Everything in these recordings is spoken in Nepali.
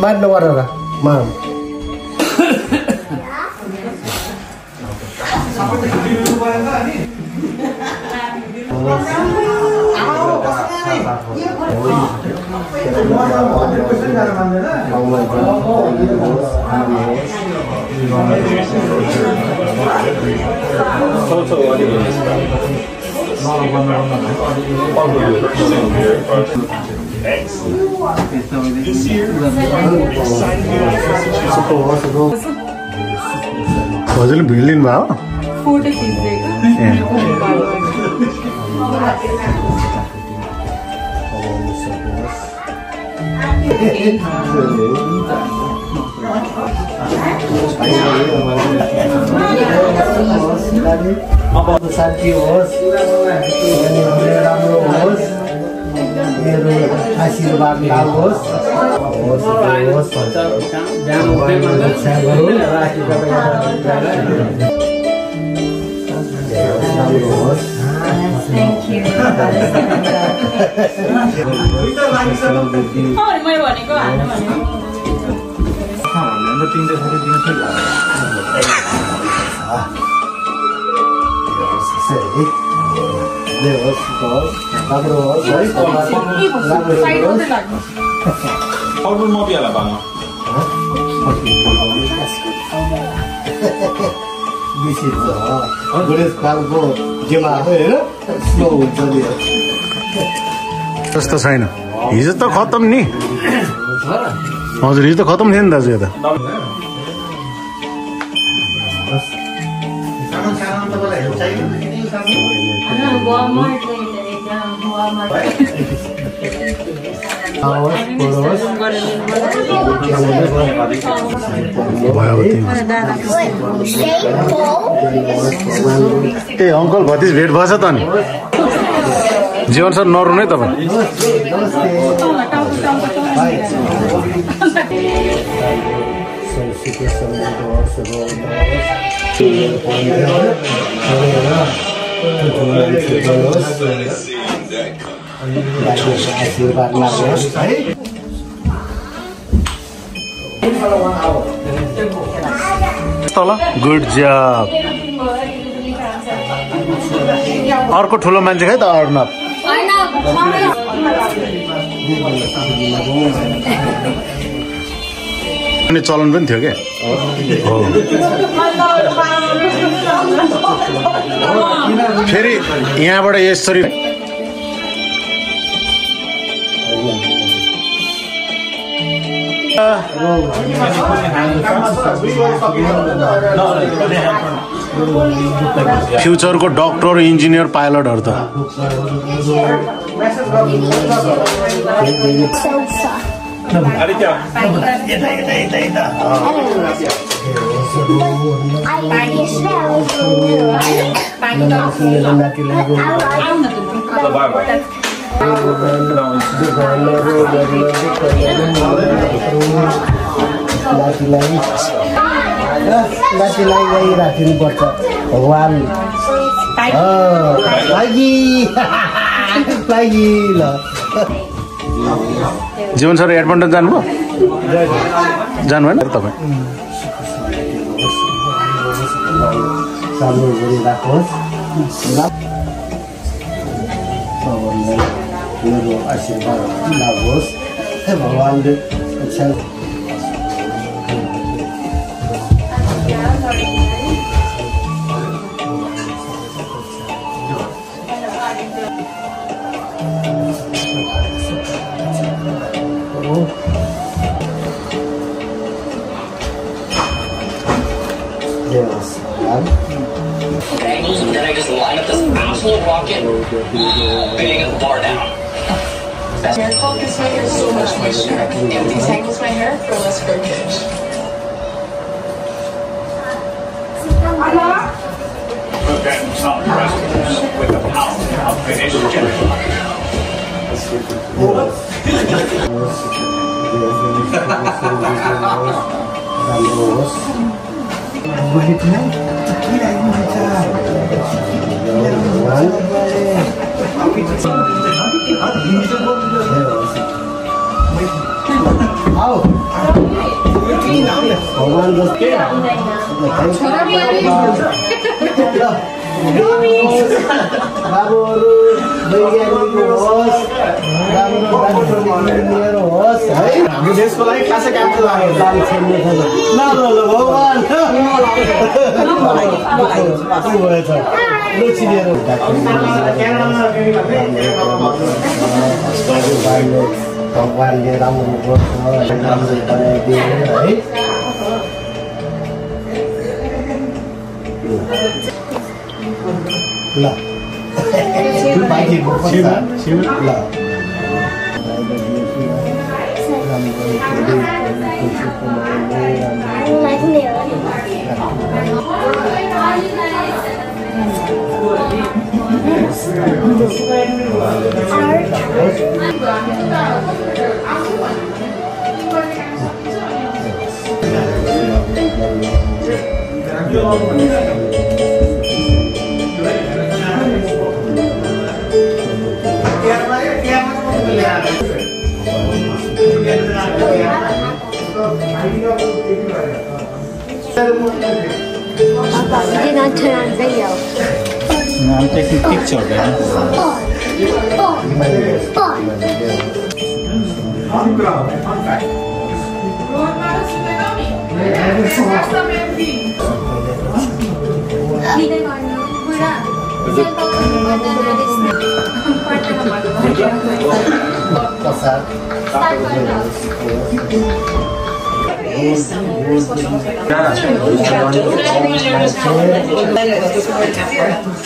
बाँड्नु गरेर माम हजुरले भिड लिनुभयो फोटो खिच्देको शान्ति होस् राम्रो होस् मेरो आशीर्वाद लागोस् त्यस्तो छैन हिजो त खत्तम नि हजुर हिजो त खत्तम थियो नि दाजु यो त ए अङ्कल भतिज भेट भएछ त नि जीवन सर नरुनु है तपाईँ गुड जब अर्को ठुलो मान्छे खै त अर्नब अनि चलन पनि थियो क्या फेरि यहाँबाट यसरी फ्युचरको डक्टर इन्जिनियर पाइलटहरु त राखिनुपर्छ भगवान जीवन सर एडमन्टन जानुभयो जानु भएन तपाईँ आशीर्वाद लागोस् भगवानले Then I just line up this absolute rocket, bang the bar down. Hair focus my hair so much moisture. It detangles my hair for less breakage. Okay, stop the rest with the power. I'll finish Oh. बाबुहरू वैज्ञानिक होस् राम्रो डाक्टर इन्जिनियर होस् है हाम्रो देशको लागि खासै काम ल भगवान भगवानले राम्रो गर्छ राम्रो बनाइदिए है ल बाइक ल Papa, you did not turn on video. No, I'm taking picture, man.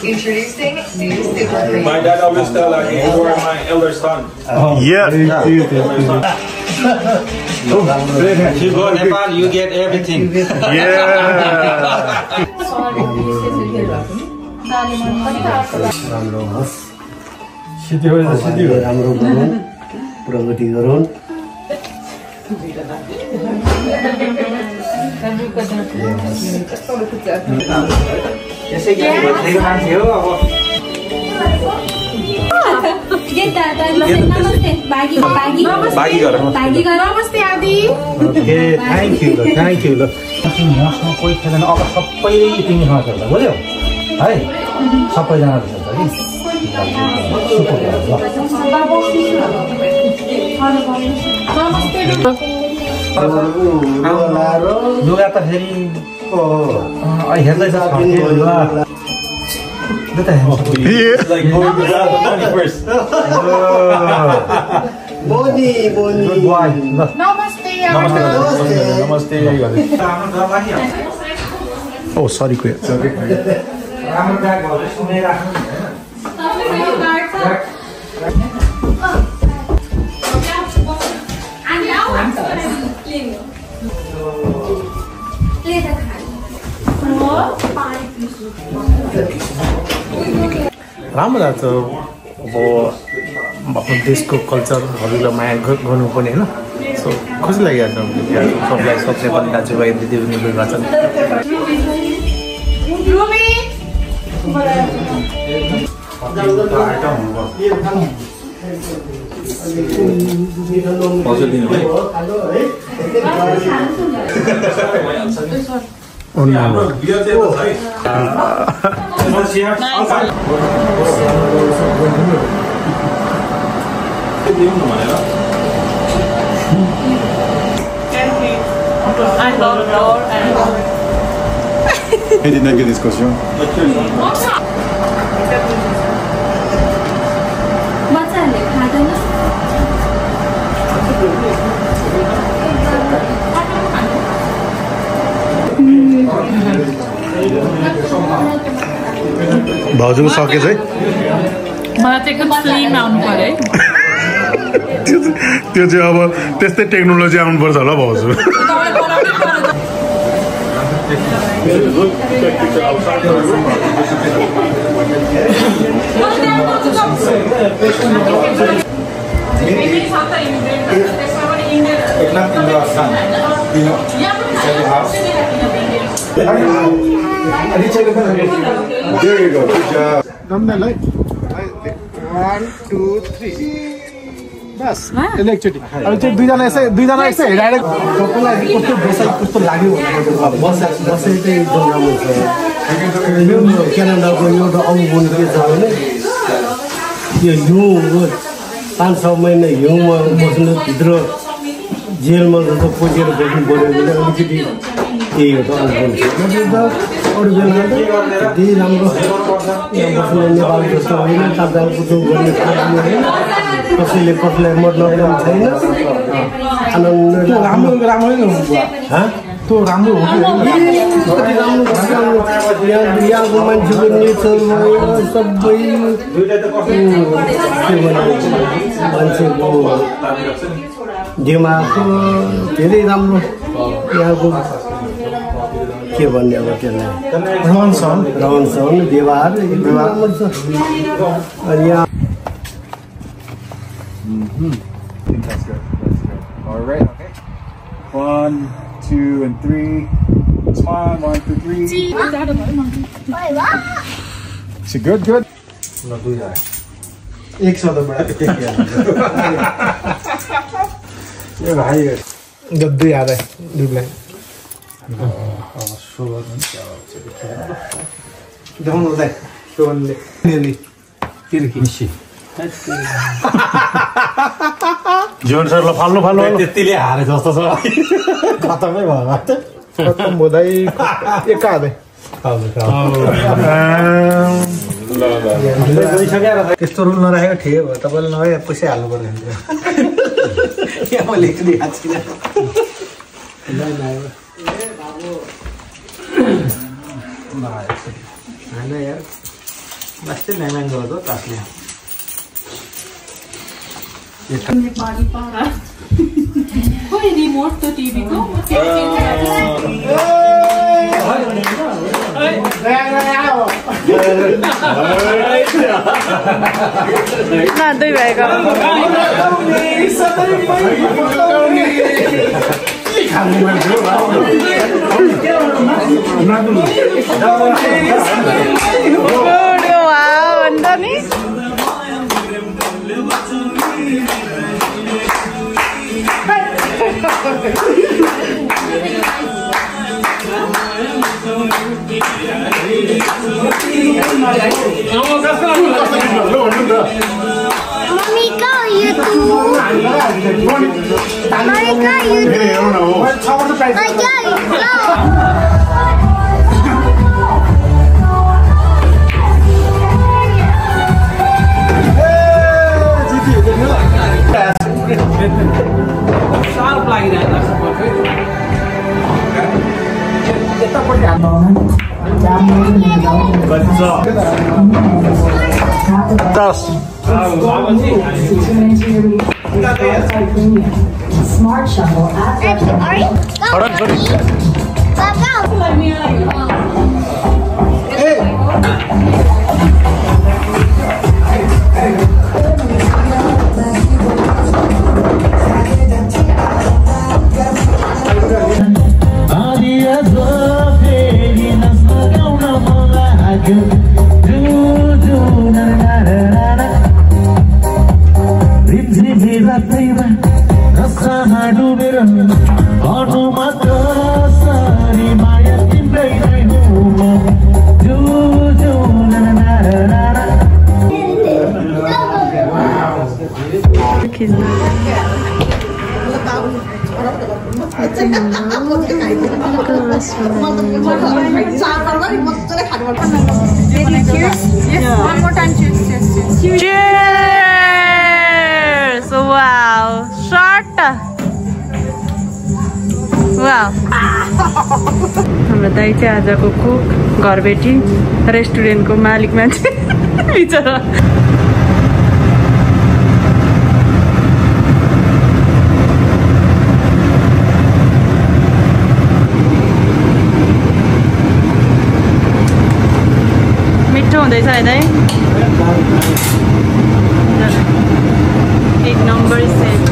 Introducing new super. My dad always tell like you were my elder son. Yeah. If you go Nepal, you get everything. राम्रो होस् राम्रो गरौँ प्रगति गरौँ यसै गरी बसेको मान्छे हो अब नमस्ते बागी गर नमस्ते आदि ओके थ्याङ्क यू ल मसँग कोही थिएन अब सबै तिमीसँग खेल्दा बुझ्यौ है सबैजना खेल्छ कि लुगा त फेरि हेर्दैछ Oh, sorry, quit. राम्रो लाग्छ अब आफ्नो देशको कल्चरहरूलाई माया गर्नुपर्ने होइन सो खुसी लागिरहेको छ सबलाई सब नेपाली दाजुभाइ दिदीबहिनी भेला छन् I love door and He did not get this question. बच्चाहरूले खाँदैन भाउजूको सकेछ है मलाई चाहिँ एकदम स्लिम आउनु पर्यो त्यो चाहिँ अब त्यस्तै टेक्नोलोजी आउनुपर्छ होला भाउजू There you go. Good job. 1, 2, 3 बस एकचोटि अब चाहिँ दुईजना यसै डाइरेक्ट तपाईँलाई कस्तो बसाइ कस्तो लाग्यो बसाइ चाहिँ एकदम राम्रो छ यो क्यानाडाको एउटा अनुभव के छ भने यो हिउँ 5-6 महिना हिउँमा बस्नु भित्र जेलमा जस्तो पसेर बस्नु पऱ्यो भने अलिकति केही हो त अनुभव छ अरू बेला त त्यही राम्रो यहाँ बस्नु नेपाल जस्तो होइन ताजा कुटुम गर्ने खानु होइन कसैले कसैलाई मतलब छैन आनन्द राम्रो त्यो राम्रो हो यहाँको मान्छेको नेचर भयो सबै मान्छेको दिमागको धेरै राम्रो यहाँको के भन्ने अब त्यसलाई रहन सहन व्यवहार राम्रो छ अनि यहाँ All right, okay. 1, 2, and 3. Smile. 1, 2, 3. Is it good? Good. एक सौबाट ये भाइ दुई आधा दुईलाई देखाउनु हुँदै सोनले मिसी जीवन सरलाई फाल्नु त्यतिले हारे जस्तो छ खतमै भयो खत्तम हुँदै एक आधै त्यस्तो रुल नराखेको ठिकै भयो तपाईँले नभए पैसै हाल्नु पर्ने यहाँ म लेखिदिएको छैन होइन यार लास्टै नाइमान गर्छ तासले कोई रिमोट तो टीवी को दुई भएको अन्त नि Monica, Smart shuttle at One more time, cheers. Cheers! Wow, shot! Wow. हाम्रो दाइ चाहिँ आजको कुक घरबेटी रेस्टुरेन्टको मालिक मान्छे बिचरा मिठो हुँदैछ है दाइ एक नम्बर सेट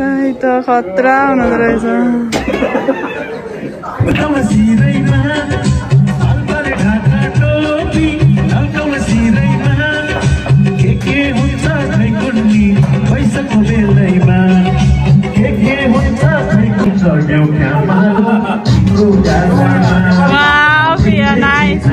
नहीं तो खतरा हुँदो रहेछ Wow, Pia, nice.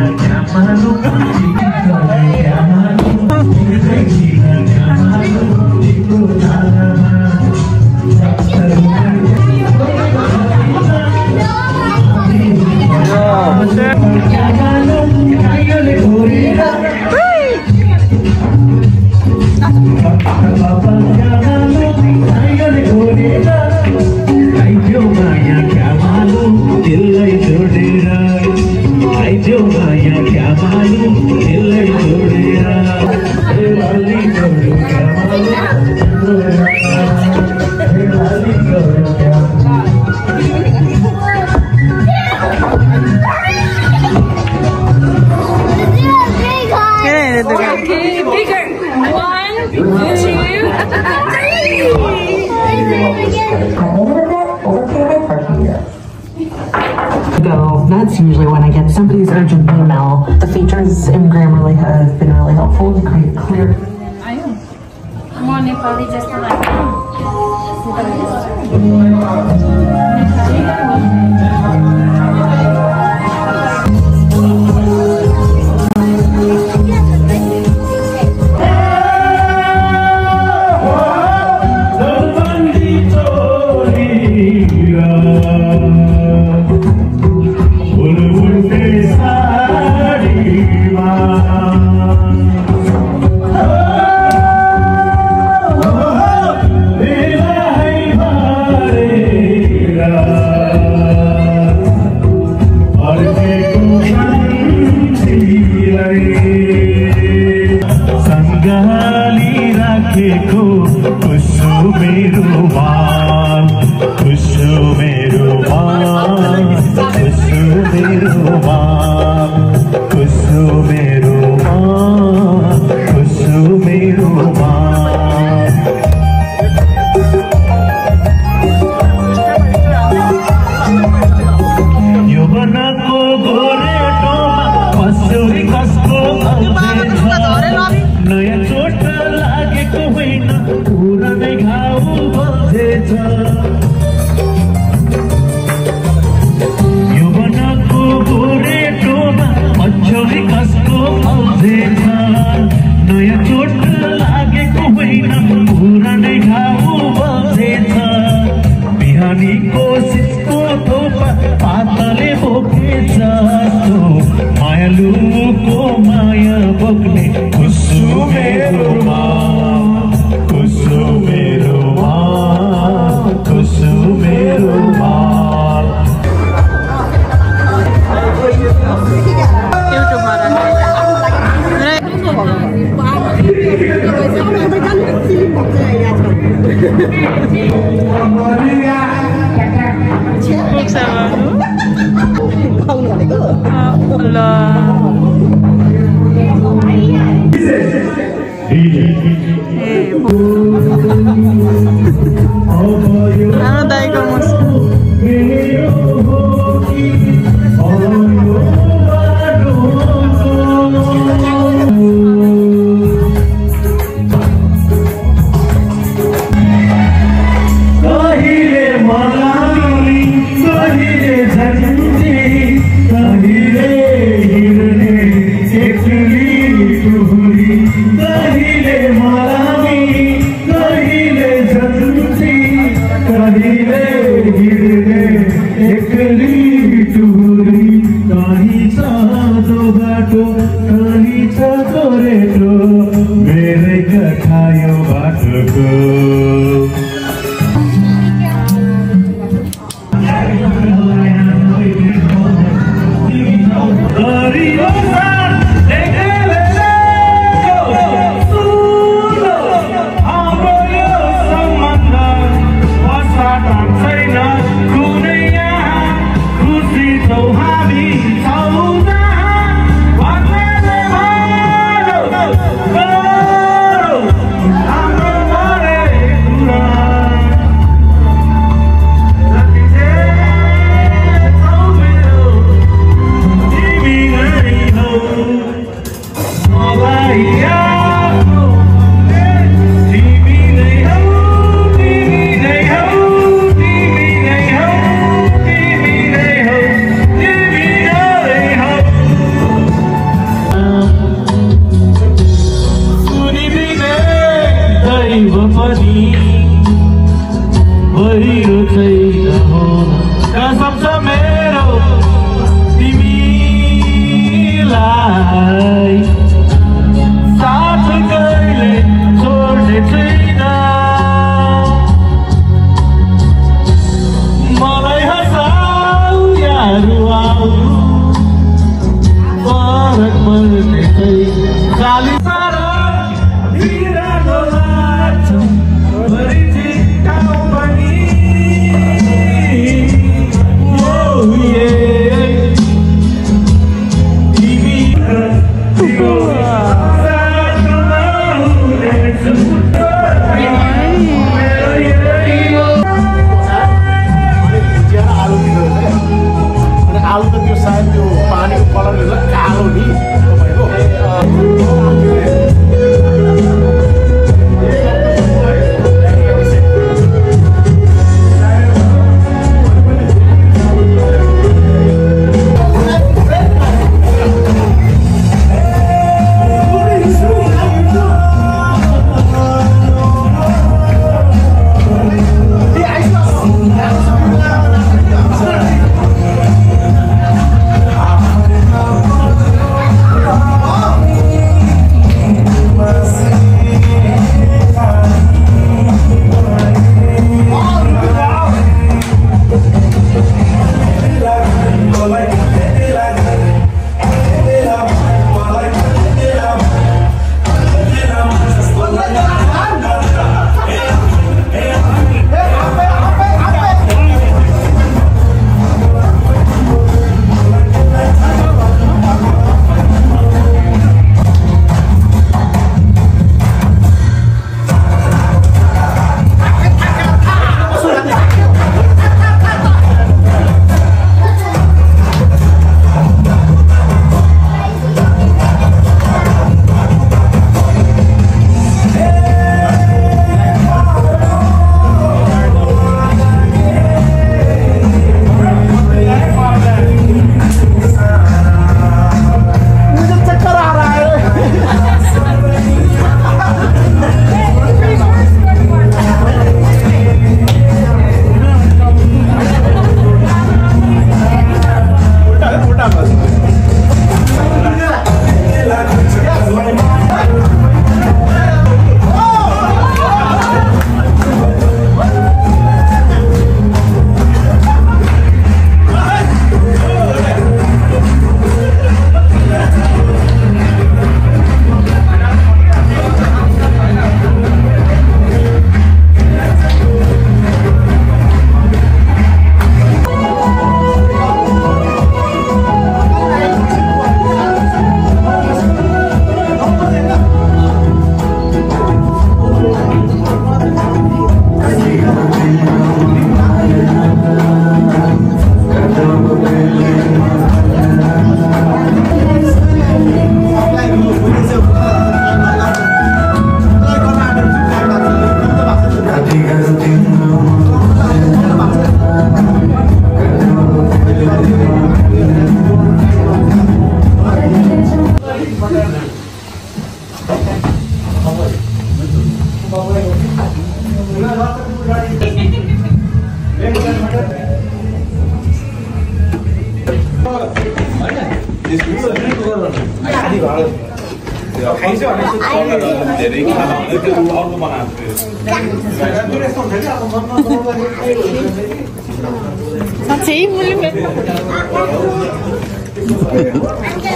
That's usually when I get somebody's urgent email. The features in Grammarly have been really helpful to create clear.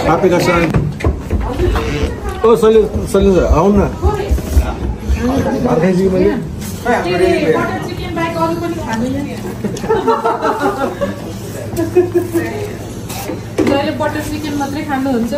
Papi Kasan. Oh, Salim, आउन न. अर्खैजी मैले. बटर चिकन बाइक अरु पनि खाँदैन. जहिले बटर चिकन मात्रै खानुहुन्छ.